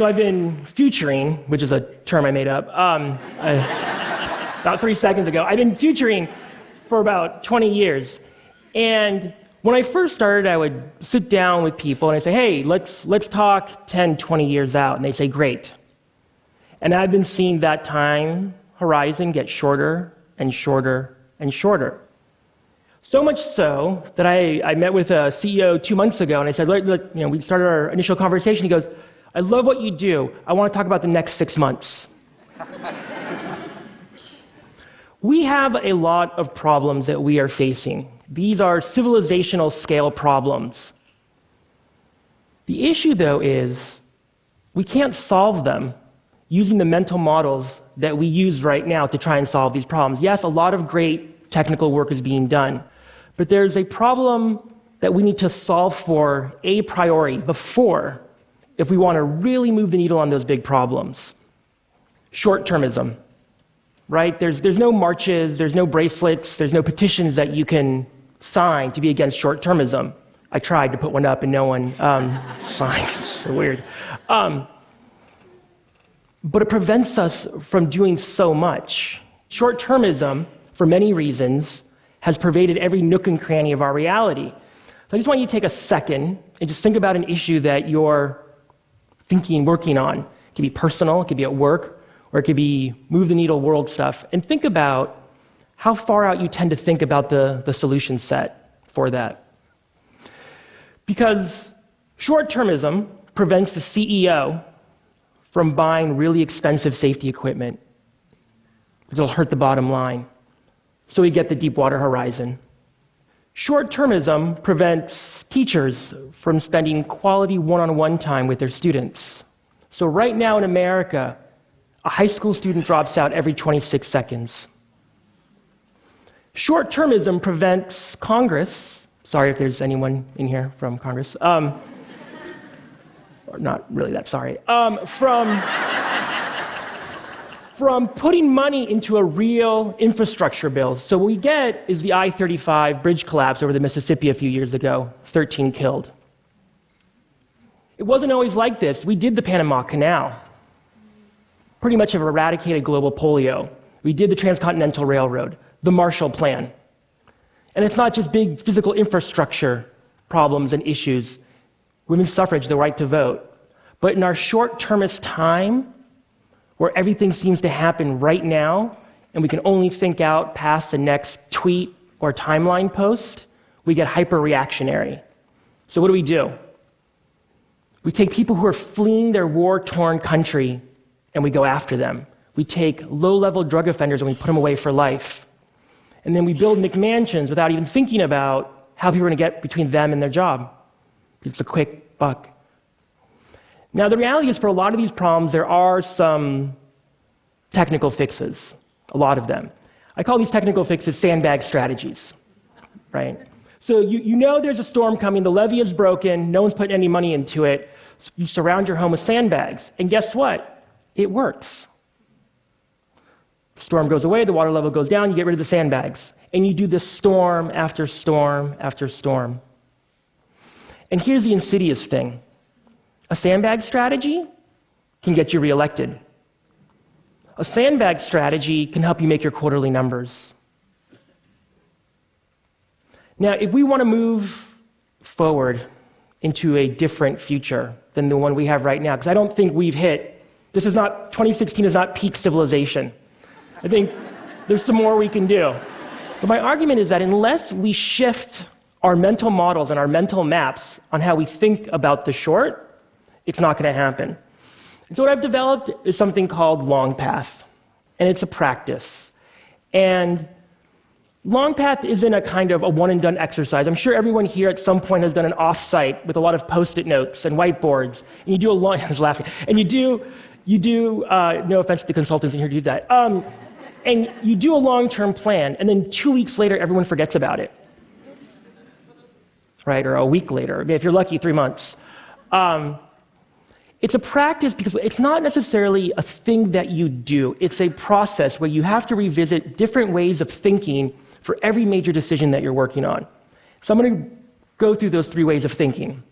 So I've been futuring, which is a term I made up, about 3 seconds ago. I've been futuring for about 20 years. And when I first started, I would sit down with people and I'd say, hey, let's talk 10, 20 years out. And they say, great. And I've been seeing that time horizon get shorter and shorter and shorter. So much so that I met with a CEO 2 months ago and I said, we started our initial conversation. He goes, I love what you do. I want to talk about the next 6 months. We have a lot of problems that we are facing. These are civilizational scale problems. The issue, though, is we can't solve them using the mental models that we use right now to try and solve these problems. Yes, a lot of great technical work is being done, but there's a problem that we need to solve for a priori before, if we want to really move the needle on those big problems. Short-termism, right? There's no marches, there's no bracelets, there's no petitions that you can sign to be against short-termism. I tried to put one up and no one signed. It's so weird. But it prevents us from doing so much. Short-termism, for many reasons, has pervaded every nook and cranny of our reality. So I just want you to take a second and just think about an issue that you're working on. It could be personal, it could be at work, or it could be move-the-needle world stuff. And think about how far out you tend to think about the solution set for that. Because short-termism prevents the CEO from buying really expensive safety equipment, because it'll hurt the bottom line. So we get the Deepwater Horizon. Short-termism prevents teachers from spending quality one-on-one time with their students. So right now in America, a high school student drops out every 26 seconds. Short-termism prevents Congress, sorry if there's anyone in here from Congress, or not really that sorry, from putting money into a real infrastructure bill. So what we get is the I-35 bridge collapse over the Mississippi a few years ago, 13 killed. It wasn't always like this. We did the Panama Canal. Pretty much have eradicated global polio. We did the Transcontinental Railroad, the Marshall Plan. And it's not just big physical infrastructure problems and issues, women's suffrage, the right to vote. But in our short-termist time, where everything seems to happen right now, and we can only think out past the next tweet or timeline post, we get hyper-reactionary. So what do? We take people who are fleeing their war-torn country, and we go after them. We take low-level drug offenders and we put them away for life. And then we build McMansions without even thinking about how people are going to get between them and their job. It's a quick buck. Now, the reality is, for a lot of these problems, there are some technical fixes, a lot of them. I call these technical fixes sandbag strategies, right? So you know there's a storm coming, the levee is broken, no one's putting any money into it. So you surround your home with sandbags, and guess what? It works. The storm goes away, the water level goes down, you get rid of the sandbags, and you do this storm after storm after storm. And here's the insidious thing. A sandbag strategy can get you reelected. A sandbag strategy can help you make your quarterly numbers. Now, if we want to move forward into a different future than the one we have right now, because I don't think we've hit, 2016 is not peak civilization. I think there's some more we can do. But my argument is that unless we shift our mental models and our mental maps on how we think about the short, it's not going to happen. And so what I've developed is something called Long Path, and it's a practice. And Long Path isn't a kind of a one-and-done exercise. I'm sure everyone here at some point has done an off-site with a lot of Post-it notes and whiteboards, and you do a long, laughing, and you do, no offense to the consultants in here to do that, and you do a long-term plan, and then 2 weeks later, everyone forgets about it, right? Or a week later, if you're lucky, 3 months. It's a practice because it's not necessarily a thing that you do. It's a process where you have to revisit different ways of thinking for every major decision that you're working on. So I'm going to go through those 3 ways of thinking.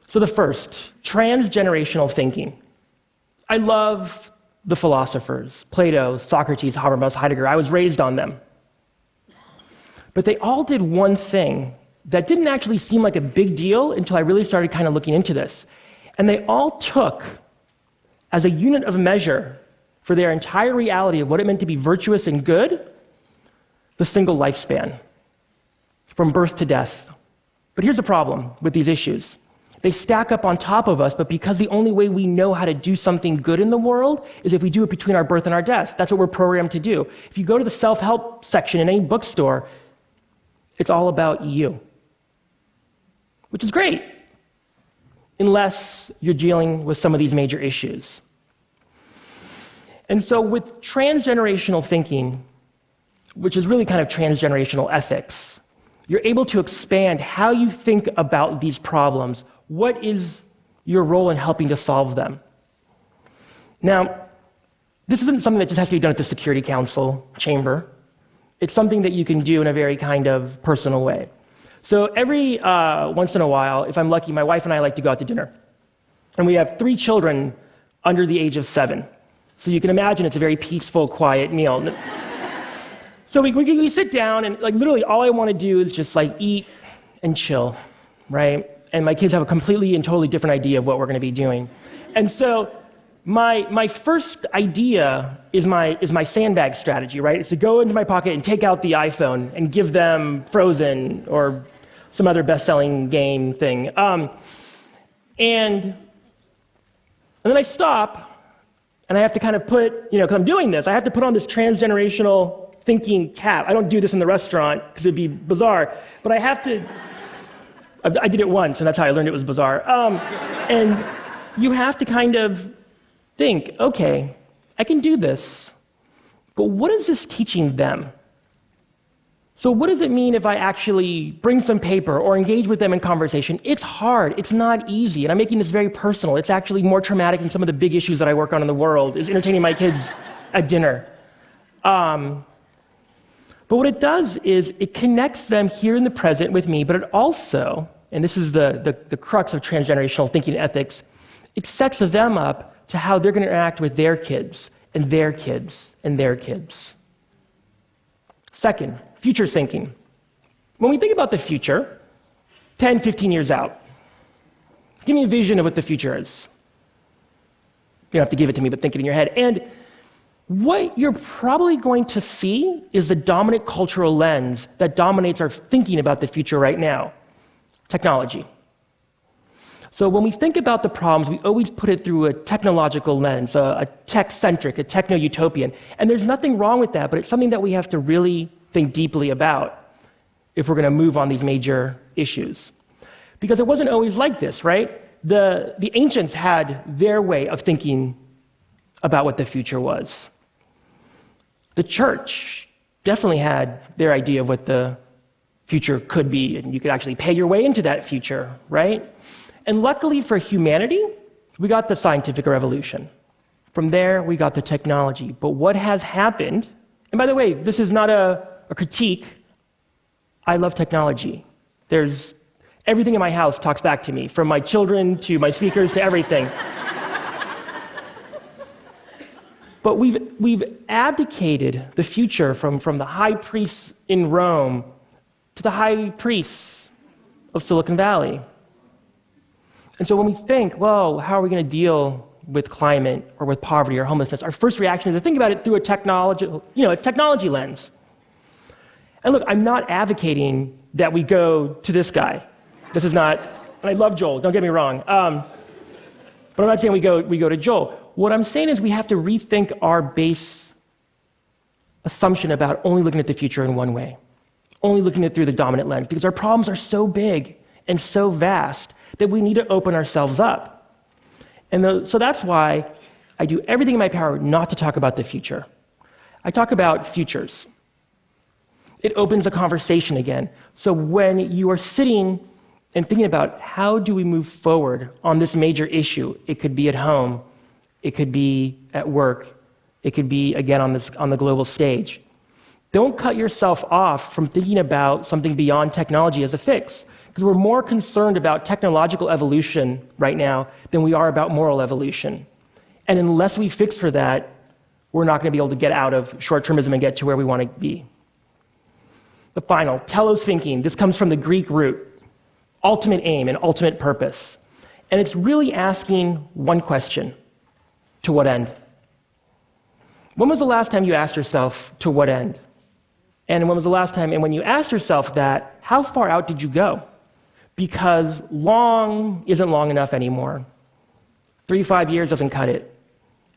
So the first, transgenerational thinking. I love the philosophers, Plato, Socrates, Habermas, Heidegger. I was raised on them. But they all did one thing that didn't actually seem like a big deal until I really started kind of looking into this. And they all took, as a unit of measure for their entire reality of what it meant to be virtuous and good, the single lifespan, from birth to death. But here's the problem with these issues. They stack up on top of us, but because the only way we know how to do something good in the world is if we do it between our birth and our death. That's what we're programmed to do. If you go to the self-help section in any bookstore, it's all about you, which is great, unless you're dealing with some of these major issues. And so with transgenerational thinking, which is really kind of transgenerational ethics, you're able to expand how you think about these problems. What is your role in helping to solve them? Now, this isn't something that just has to be done at the Security Council chamber. It's something that you can do in a very kind of personal way. So every once in a while, if I'm lucky, my wife and I like to go out to dinner. And we have 3 children under the age of 7. So you can imagine it's a very peaceful, quiet meal. So we sit down, and like literally all I want to do is just like eat and chill, right? And my kids have a completely and totally different idea of what we're going to be doing. And so my first idea is my sandbag strategy, right? It's to go into my pocket and take out the iPhone and give them Frozen or some other best-selling game thing. And then I stop, and I have to kind of put, because I'm doing this, I have to put on this transgenerational thinking cap. I don't do this in the restaurant because it'd be bizarre, but I have to. I did it once, and that's how I learned it was bizarre. And you have to kind of think, okay, I can do this, but what is this teaching them? So what does it mean if I actually bring some paper or engage with them in conversation? It's hard. It's not easy. And I'm making this very personal. It's actually more traumatic than some of the big issues that I work on in the world, is entertaining my kids at dinner. But what it does is it connects them here in the present with me, but it also, and this is the crux of transgenerational thinking and ethics, it sets them up to how they're going to interact with their kids and their kids and their kids. Second, future thinking. When we think about the future, 10, 15 years out, give me a vision of what the future is. You don't have to give it to me, but think it in your head. And what you're probably going to see is the dominant cultural lens that dominates our thinking about the future right now: technology. So when we think about the problems, we always put it through a technological lens, a tech-centric, a techno-utopian. And there's nothing wrong with that, but it's something that we have to really think deeply about if we're going to move on these major issues. Because it wasn't always like this, right? The ancients had their way of thinking about what the future was. The church definitely had their idea of what the future could be, and you could actually pay your way into that future, right? And luckily for humanity, we got the scientific revolution. From there, we got the technology. But what has happened, and by the way, this is not a critique. I love technology. Everything in my house talks back to me, from my children to my speakers to everything. But we've abdicated the future from the high priests in Rome to the high priests of Silicon Valley. And so when we think, well, how are we going to deal with climate or with poverty or homelessness, our first reaction is to think about it through a technology lens. And look, I'm not advocating that we go to this guy. This is not, and I love Joel, don't get me wrong. But I'm not saying we go to Joel. What I'm saying is we have to rethink our base assumption about only looking at the future in one way, only looking at it through the dominant lens, because our problems are so big and so vast that we need to open ourselves up. And so that's why I do everything in my power not to talk about the future. I talk about futures. It opens a conversation again. So when you are sitting and thinking about how do we move forward on this major issue, it could be at home, it could be at work, it could be, again, on the global stage. Don't cut yourself off from thinking about something beyond technology as a fix, because we're more concerned about technological evolution right now than we are about moral evolution. And unless we fix for that, we're not going to be able to get out of short-termism and get to where we want to be. The final, telos thinking. This comes from the Greek root, ultimate aim and ultimate purpose. And it's really asking one question: to what end? When was the last time you asked yourself, to what end? And when was the last time, and when you asked yourself that, how far out did you go? Because long isn't long enough anymore. 3 to 5 years doesn't cut it.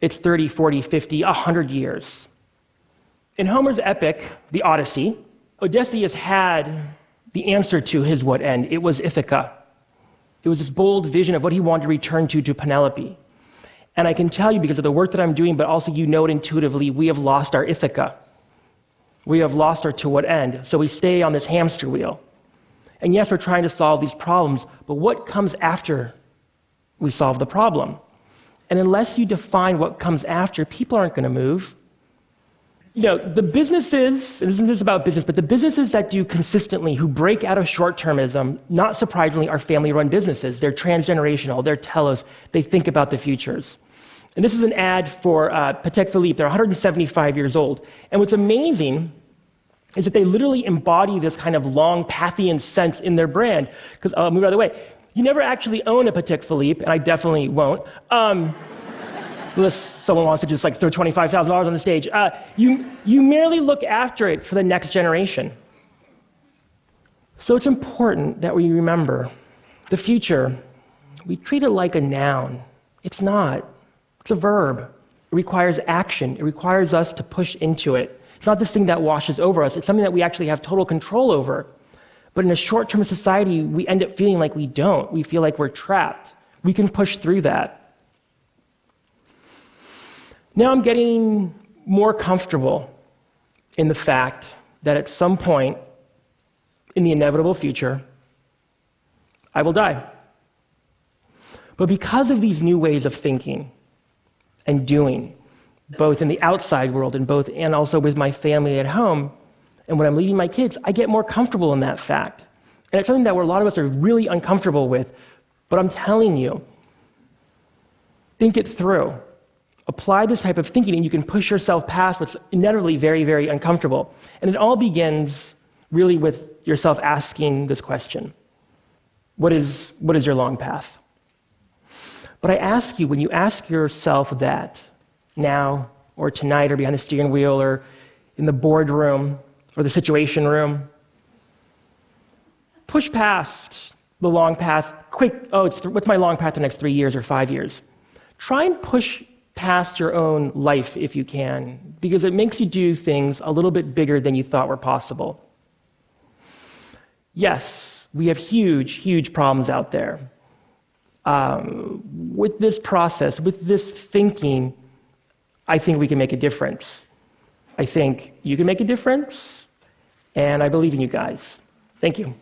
It's 30, 40, 50, 100 years. In Homer's epic, the Odyssey, Odysseus had the answer to his what end. It was Ithaca. It was this bold vision of what he wanted to return to Penelope. And I can tell you, because of the work that I'm doing, but also you know it intuitively, we have lost our Ithaca. We have lost our to what end. So we stay on this hamster wheel. And yes, we're trying to solve these problems, but what comes after we solve the problem? And unless you define what comes after, people aren't going to move. You know, the businesses, and this isn't just about business, but the businesses that do consistently, who break out of short-termism, not surprisingly, are family-run businesses. They're transgenerational, they're telos, they think about the futures. And this is an ad for Patek Philippe. They're 175 years old. And what's amazing is that they literally embody this kind of long Pathian sense in their brand. Because, I'll move out of the way. You never actually own a Patek Philippe, and I definitely won't. Unless someone wants to just like throw $25,000 on the stage. You merely look after it for the next generation. So it's important that we remember the future. We treat it like a noun. It's not. It's a verb. It requires action. It requires us to push into it. It's not this thing that washes over us. It's something that we actually have total control over. But in a short-term society, we end up feeling like we don't. We feel like we're trapped. We can push through that. Now I'm getting more comfortable in the fact that at some point in the inevitable future, I will die. But because of these new ways of thinking and doing, both in the outside world and also with my family at home, and when I'm leaving my kids, I get more comfortable in that fact. And it's something that a lot of us are really uncomfortable with, but I'm telling you, think it through. Apply this type of thinking, and you can push yourself past what's inevitably very, very uncomfortable. And it all begins really with yourself asking this question: what is your long path? But I ask you, when you ask yourself that, now or tonight or behind the steering wheel or in the boardroom or the situation room, push past the long path. Quick, what's my long path the next 3 years or 5 years? Try and push past your own life if you can, because it makes you do things a little bit bigger than you thought were possible. Yes, we have huge, huge problems out there. With this process, with this thinking, I think we can make a difference. I think you can make a difference, and I believe in you guys. Thank you.